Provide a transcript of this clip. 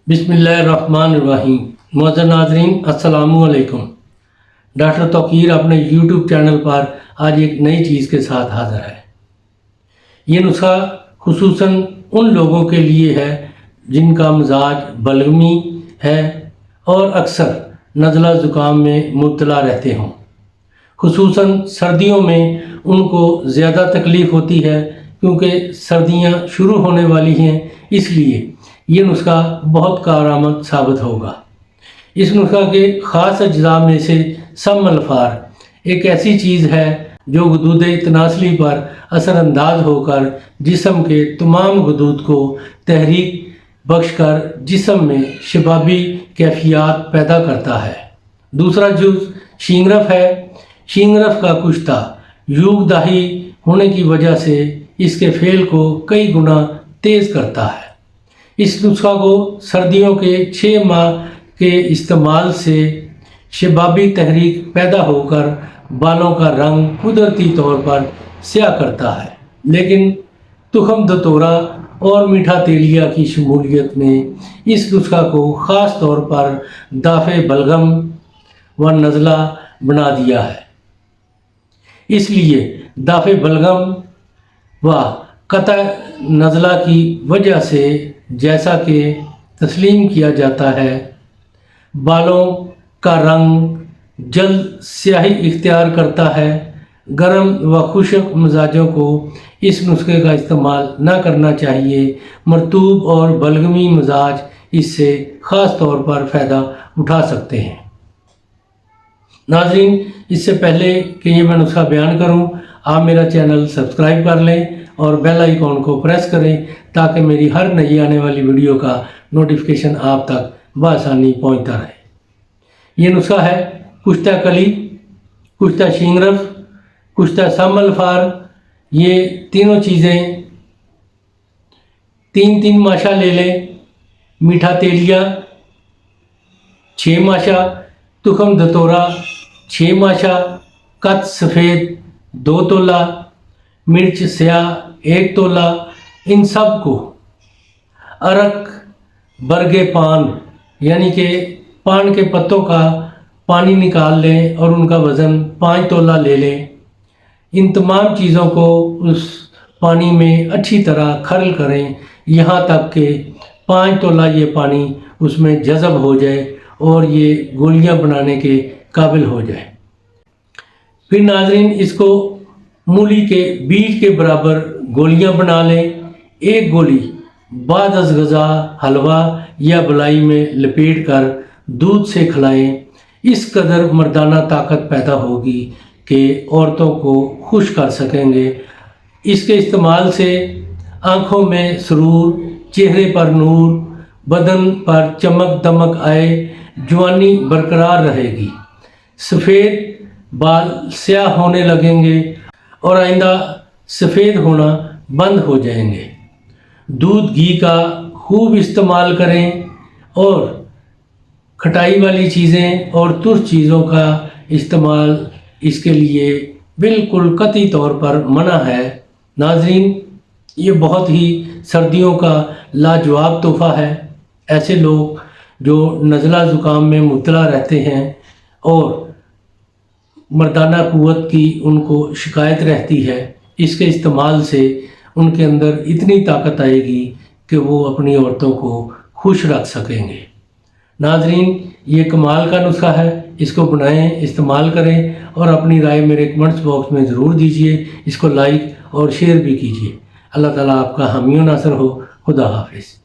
बिस्मिल्लाहिर्रहमानिर्रहीम। मुअज़्ज़ज़ नाज़रीन, अस्सलामु अलैकुम। डॉक्टर तौक़ीर अपने यूट्यूब चैनल पर आज एक नई चीज़ के साथ हाज़िर है। ये नुस्खा खुसूसन उन लोगों के लिए है जिनका मिजाज बलगमी है और अक्सर नज़ला ज़ुकाम में मुब्तला रहते हों। खुसूसन सर्दियों में उनको ज़्यादा तकलीफ़ होती है क्योंकि सर्दियां शुरू होने वाली हैं, इसलिए ये नुस्खा बहुत कारआमद साबित होगा। इस नुस्खा के ख़ास अज्जा में से सम अल्फार एक ऐसी चीज़ है जो गुदूद तनासली पर असरअंदाज होकर जिस्म के तमाम गुदूद को तहरीक बख्श कर जिस्म में शबाबी कैफियत पैदा करता है। दूसरा जुज़ शींगरफ है। शींगरफ का कुश्ता यूग दाही होने की वजह से इसके फेल को कई गुना तेज़ करता है। इस नुस्खा को सर्दियों के 6 माह के इस्तेमाल से शबाबी तहरीक पैदा होकर बालों का रंग कुदरती तौर पर स्याह करता है, लेकिन तुखम दतोरा और मीठा तेलिया की शमूलियत ने इस नुस्खा को ख़ास तौर पर दाफ़े बलगम व नज़ला बना दिया है। इसलिए दाफ़े बलगम व कता नज़ला की वजह से जैसा कि तस्लीम किया जाता है, बालों का रंग जल्द स्याही इख्तियार करता है। गर्म व खुश्क मिजाजों को इस नुस्खे का इस्तेमाल न करना चाहिए। मरतूब और बलगमी मिजाज इससे ख़ास तौर पर फ़ायदा उठा सकते हैं। नाज़रीन, इससे पहले कि ये मैं नुस्खा बयान करूं, आप मेरा चैनल सब्सक्राइब कर लें और बेल आइकॉन को प्रेस करें ताकि मेरी हर नई आने वाली वीडियो का नोटिफिकेशन आप तक बआसानी पहुंचता रहे। ये नुस्खा है कुश्ता कली, कुश्ता शींगरफ, कुश्ता सम अल्फार। ये तीनों चीज़ें 3-3 माशा ले लें। मीठा तेलिया 6 माशा, तुखम दतोरा 6 माशा, कत सफ़ेद 2 तोला, मिर्च स्याह 1 तोला। इन सब को अरक बरगे पान यानी कि पान के पत्तों का पानी निकाल लें और उनका वज़न 5 तोला ले लें। इन तमाम चीज़ों को उस पानी में अच्छी तरह खरल करें यहाँ तक कि 5 तोला ये पानी उसमें जज़ब हो जाए और ये गोलियां बनाने के काबिल हो जाए। फिर नाज़रीन, इसको मूली के बीज के बराबर गोलियां बना लें। एक गोली बाद अज़ ग़ज़ा हलवा या बलाई में लपेट कर दूध से खिलाएं। इस कदर मर्दाना ताकत पैदा होगी कि औरतों को खुश कर सकेंगे। इसके इस्तेमाल से आँखों में सुरूर, चेहरे पर नूर, बदन पर चमक दमक आए, जवानी बरकरार रहेगी, सफ़ेद बाल स्याह होने लगेंगे और आइंदा सफ़ेद होना बंद हो जाएंगे। दूध घी का खूब इस्तेमाल करें और खटाई वाली चीज़ें और तुर्श चीज़ों का इस्तेमाल इसके लिए बिल्कुल कतई तौर पर मना है। नाज़रीन, ये बहुत ही सर्दियों का लाजवाब तोहफ़ा है। ऐसे लोग जो नज़ला ज़ुकाम में मुब्तला रहते हैं और मर्दाना क़ुव्वत की उनको शिकायत रहती है, इसके इस्तेमाल से उनके अंदर इतनी ताकत आएगी कि वो अपनी औरतों को खुश रख सकेंगे। नाज़रीन, ये कमाल का नुस्खा है। इसको बनाएं, इस्तेमाल करें और अपनी राय मेरे कमेंट्स बॉक्स में ज़रूर दीजिए। इसको लाइक और शेयर भी कीजिए। अल्लाह ताला आपका हामी व नासर हो। खुदा हाफिज़।